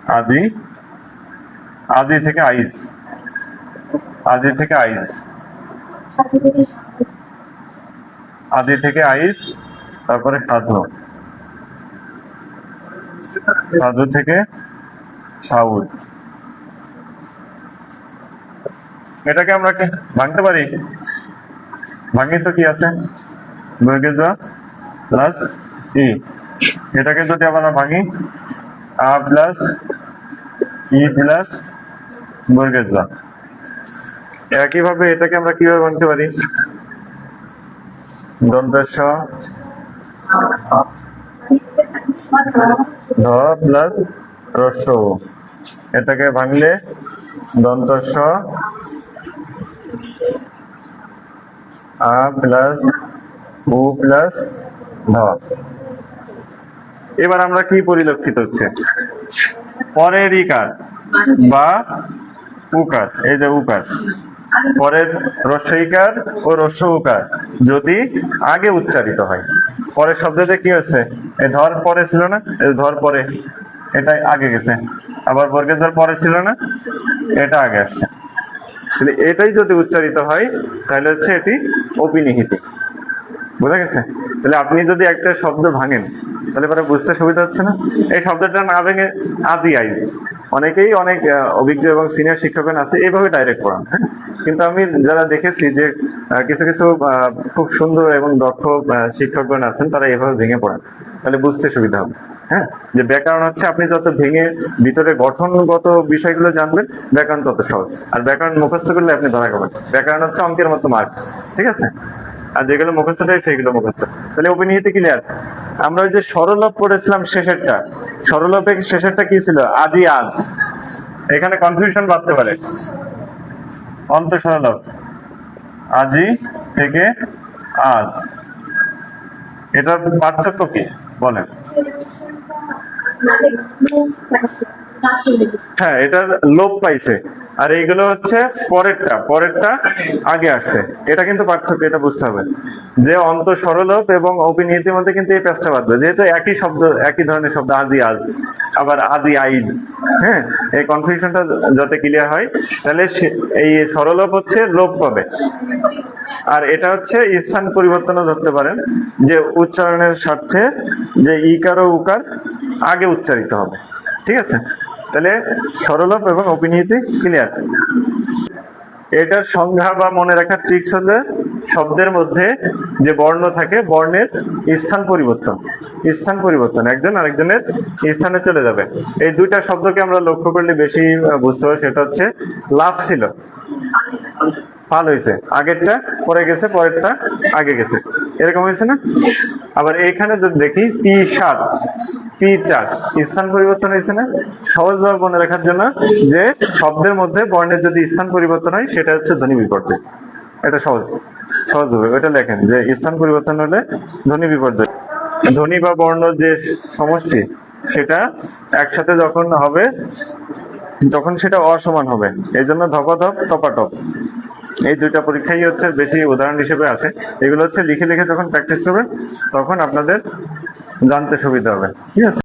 আজি, আজি থেকে আইজ, আজি থেকে আইজ, আদি থেকে আইজ, তারপরে সাধু, সাধু থেকে সাউদ। এটাকে আমরা ভাঙতে পারি? ভাঙি তো কি আছে, বর্গের জ প্লাস ই। এটাকে যদি আমরা ভাঙি আ প্লাস ই প্লাস বর্গের জ। একইভাবে এটাকে আমরা কিভাবে ভাঙতে পারি? দন্তস্ব ধ প্লাস রস্য উ। এটাকে ভাঙলে দন্তস্ব আ প্লাস উ প্লাস ধ। এবার আমরা কি পরিলক্ষিত হচ্ছে, পরের ইকার বা উকার, এই যে উকার, পরের রস্বইকার ও রস্য উকার যদি আগে উচ্চারিত হয়, পরের শব্দতে কি হচ্ছে, এই ধর পরে ছিল না, এই ধর পরে, এটা আগে গেছে, আবার বর্গের ধর পরে ছিল না, এটা আগে আসছে। এটাই যদি উচ্চারিত হয় তাহলে হচ্ছে এটি অপিনিহিতি। বুঝা গেছে? তাহলে আপনি যদি একটা শব্দ ভাঙেন তাহলে পরে বুঝতে সুবিধা হচ্ছে না? এই শব্দটা না ভেঙে আজি আইজ, অনেকেই অনেক অভিজ্ঞ এবং সিনিয়র শিক্ষকগণ আছে এইভাবে ডাইরেক্ট পড়ান, হ্যাঁ। কিন্তু আমি যারা দেখেছি যে কিছু কিছু খুব সুন্দর এবং দক্ষ শিক্ষকগণ আছেন, তারা এভাবে ভেঙে পড়ান, তাহলে বুঝতে সুবিধা হবে। হ্যাঁ, যে ব্যাকরণ হচ্ছে আপনি যত ভেঙে ভিতরে গঠনগত বিষয়গুলো জানবেন, ব্যাকরণ তত সহজ। আর ব্যাকরণ মুখস্থ করলে আপনি ধরা খাবেন। ব্যাকরণ হচ্ছে অঙ্কের মতো মার্ক, ঠিক আছে? আর যেগুলো মুখস্থ থাকে সেগুলো মুখস্থ। তাহলে অপিনিহিতি ক্লিয়ার। আমরা ওই যে সরলোপ পড়েছিলাম শেষেরটা, সরলোপের শেষেরটা কি ছিল? আজি আজ। এখানে কনফিউশন বাড়তে পারে। অন্ত সরলোপ আজি থেকে আজ, এটার পার্থক্য কি বলেন? হ্যাঁ, এটার লোপ পাইছে, আর এইগুলো হচ্ছে পরেরটা, পরেরটা আগে আসছে। এটা কিন্তু পার্থক্য, এটা বুঝতে হবে যে অন্ত সরলোপ এবং অপিনিহিতির মধ্যে কিন্তু এই প্যাচটা বাঁধবে, যেহেতু একই শব্দ, একই ধরনের শব্দ, আজি আজ আবার আজি আইজ। হ্যাঁ, এই কনফিউশনটা যাতে ক্লিয়ার হয়, তাহলে এই সরলোপ হচ্ছে লোপ পাবে, আর এটা হচ্ছে স্থান পরিবর্তনও ধরতে পারেন, যে উচ্চারণের স্বার্থে যে ইকার ও উকার আগে উচ্চারিত হবে। ঠিক আছে? তাহলে সরলোপ এবং অপিনিহিতি ক্লিয়ার। এটার সংজ্ঞা বা মনে রাখার ট্রিক্স হলে শব্দের মধ্যে যে বর্ণ থাকে, বর্ণের স্থান পরিবর্তন, স্থান পরিবর্তন, একজন আরেকজনের স্থানে চলে যাবে। এই দুইটা শব্দকে আমরা লক্ষ্য করলে বেশি বুঝতে পারি। সেটা হচ্ছে লাভ ছিল, ফাল হয়েছে, আগেরটা পরে গেছে, পরেরটা আগে গেছে, এরকম হয়েছে না? আবার এখানে যদি দেখি P7 P4, স্থান পরিবর্তন হয়েছে না? সহজভাবে মনে রাখার জন্য যে শব্দের মধ্যে বর্ণের যদি স্থান পরিবর্তন হয় সেটা হচ্ছে ধ্বনি বিপর্যয়। এটা সহজভাবে ওইটা লেখেন যে স্থান পরিবর্তন হলে ধ্বনি বিপর্যয়। ধ্বনি বা বর্ণ যে সমষ্টি সেটা একসাথে যখন হবে তখন সেটা অসমান হবে, এই জন্য ধপাধপ টপাটপ, এই দুইটা পরীক্ষাই হচ্ছে বেশি উদাহরণ হিসেবে আছে। এগুলো হচ্ছে লিখে লিখে যখন প্র্যাকটিস করবেন তখন আপনাদের জানতে সুবিধা হবে। ঠিক আছে?